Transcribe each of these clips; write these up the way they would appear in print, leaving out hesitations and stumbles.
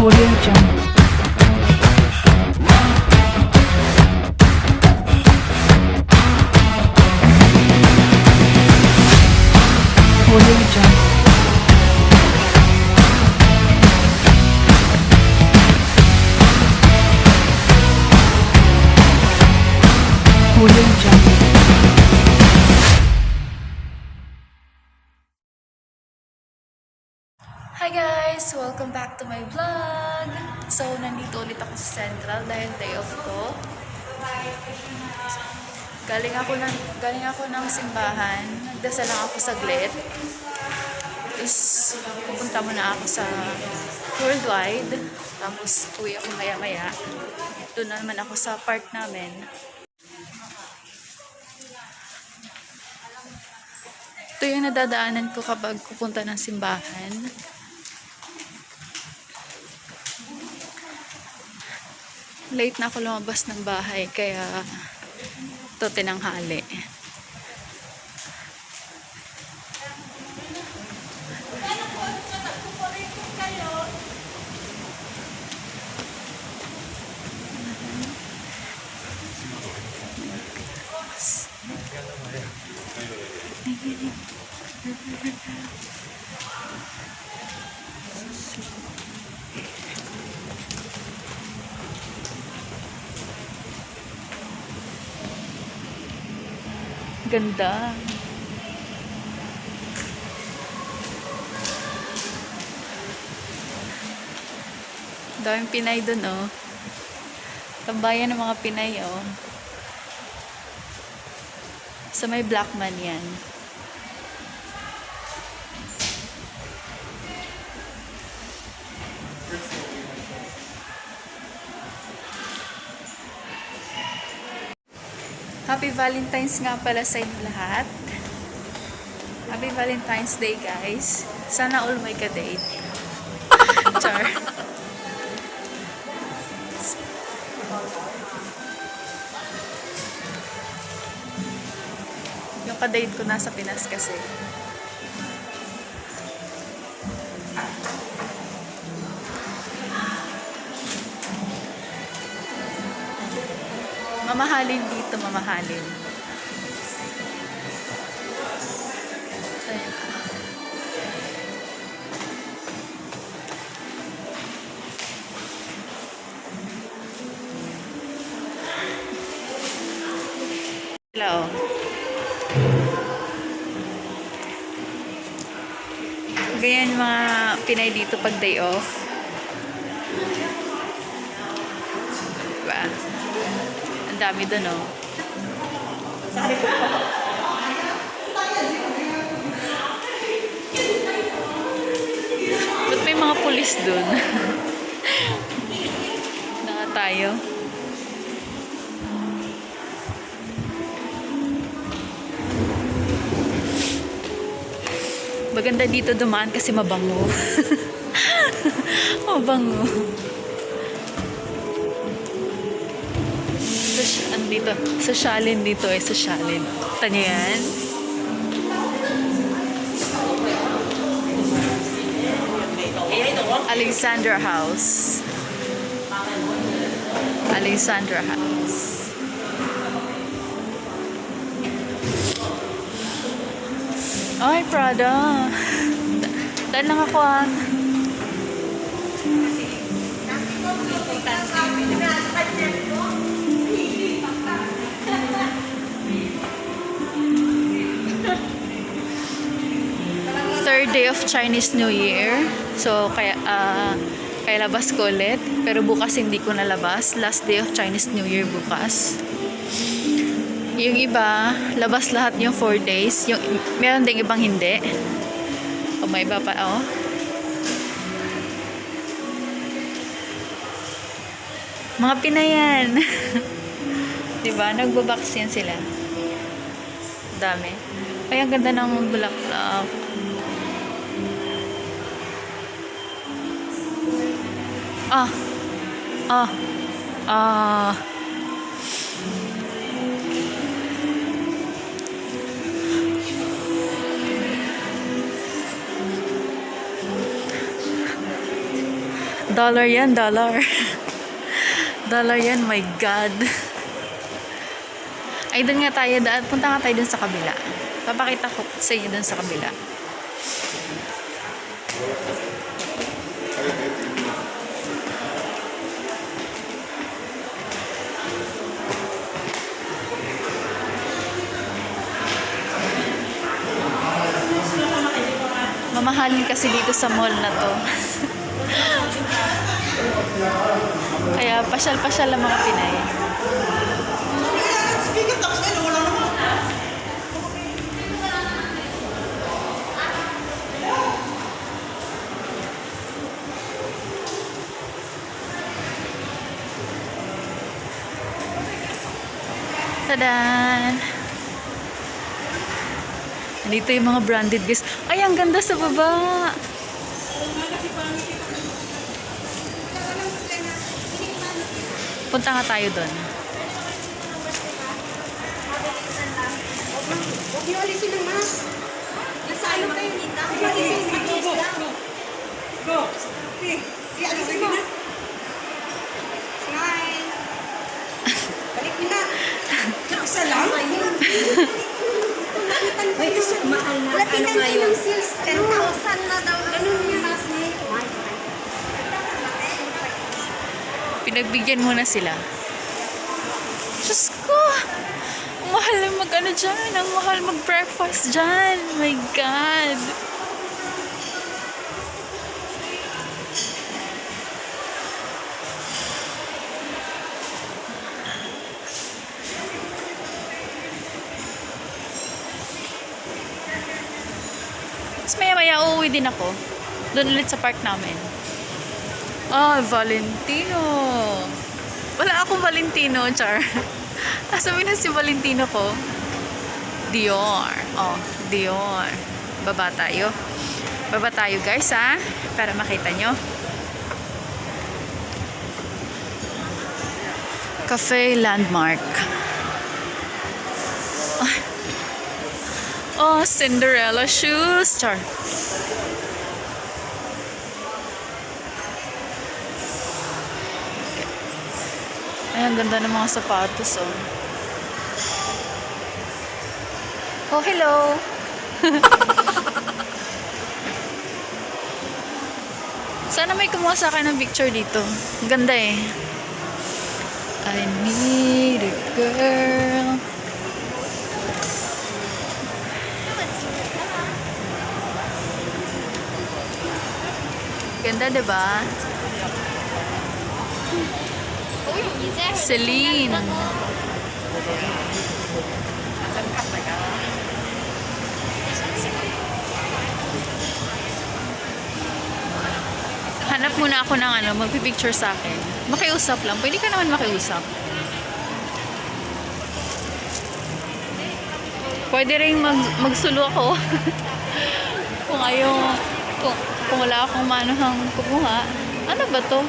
Audio Jungle. Audio Jungle. Audio Jungle. Hi guys! Welcome back to my vlog! So, nandito ulit ako sa Central dahil day off ko. Galing ako ng simbahan. Nagdasal lang ako saglit. Tapos, pupunta muna ako sa Worldwide. Tapos, uwi ako maya-maya. Doon naman ako sa park namin. Ito yung nadadaanan ko kapag pupunta ng simbahan. Late na ako lumabas ng bahay, kaya ito tinanghali. Ganda. Daming Pinay dun, oh. Tambayan ng mga Pinay, oh. Sa may Blackman yan. Happy Valentines nga pala sa inyo lahat. Happy Valentine's Day, guys. Sana all may ka-date. Char. Yung ka-date ko nasa Pinas kasi. Mamahalin dito, mamahalin. Ayan. Hello. Ganyan mga Pinay dito pag day off. Diba? Dami doon, oh. Ba't may mga pulis doon? Naka tayo. Maganda dito dumaan kasi mabango. Mabango. Dito, sosyalin dito eh, sosyalin. Tanya yan. Alexandra House. Alexandra House. Ay, Prada. Dahil lang ako ah. Third day of Chinese New Year. So, kaya labas ko ulit. Pero bukas hindi ko nalabas. Last day of Chinese New Year bukas. Yung iba, labas lahat yung 4 days. Yung, meron ding ibang hindi. O, may iba pa, oh. Mga Pinayan. Diba? Nagbabaksin sila. Dami. Ay, ang ganda ng bulaklak. Dollar yan, dollar. Dollar yan, my God. Ay, doon nga tayo. Punta nga tayo doon sa kabila. Papakita ko sa inyo doon sa kabila. Mamahalin kasi dito sa mall na to. Kaya pasyal-pasyal ang mga Pinay. Tadan! Dito yung mga branded guys. Ay, ang ganda sa baba. Punta nga tayo doon. Huwag niyo alisin ang mask. Nasayo kayo nita. Go. Alisin mo. Smile. Balik mo na. Isa lang? Mahal na. Ano ngayon? 10,000 na daw. Ganun yung mask niya. Pinagbigyan muna sila. Diyos ko! Ang mahal mag-ano dyan. Ang mahal mag-breakfast dyan. My God! Tapos maya-maya uuwi din ako. Doon ulit sa park namin. Ah, Valentino. Wala akong Valentino, char. Asamin na si Valentino ko. Dior. Oh, Dior. Baba tayo. Baba tayo, guys, ha? Para makita nyo. Cafe Landmark. Oh, Cinderella shoes, char. Ay, ang ganda ng mga sapatos, oh. Oh, hello! Sana may kumuha sa akin ng picture dito. Ang ganda eh. I need a girl. Ganda, diba? Celine. Hanap muna ako ng ano, magpipicture sa akin. Makiusap lang. Pwede ka naman makiusap. Pwede rin magsulo ako. Kung ayaw, kung wala akong manuhang kumuha. Ano ba to?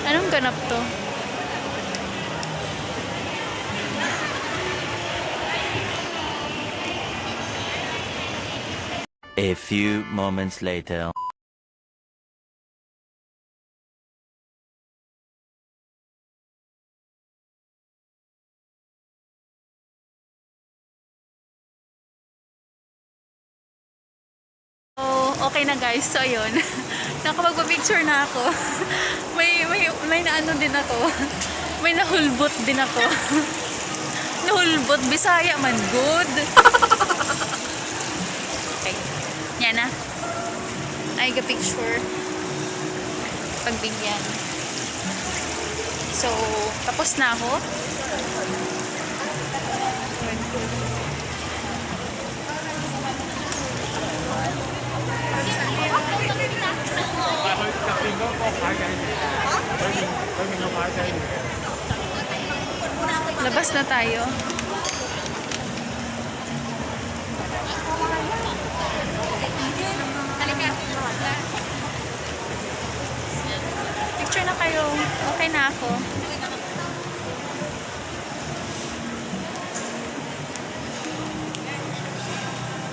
Anong ganap to? A few moments later. Okay na guys, so ayun. Nakapagpa-picture na ako. May naano din ako. May nahulbot din ako. Nahulbot, Bisaya man good. Okay. Yan na. Ay, picture. Pagbigyan. So, tapos na ako. Labas na tayo. Picture na kayo. Okay na ako.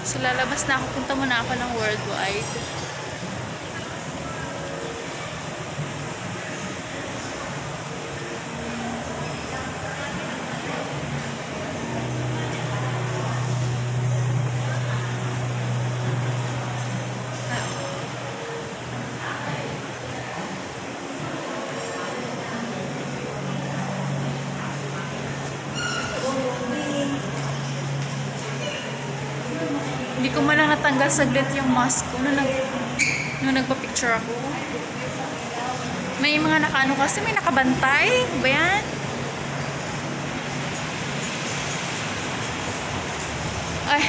So lalabas na ako. Punta muna ako ng worldwide. Hindi ko man lang natanggal saglit yung mask ko nung nagpa-picture ako. May mga nakaano kasi, may nakabantay. Ba yan? Ay,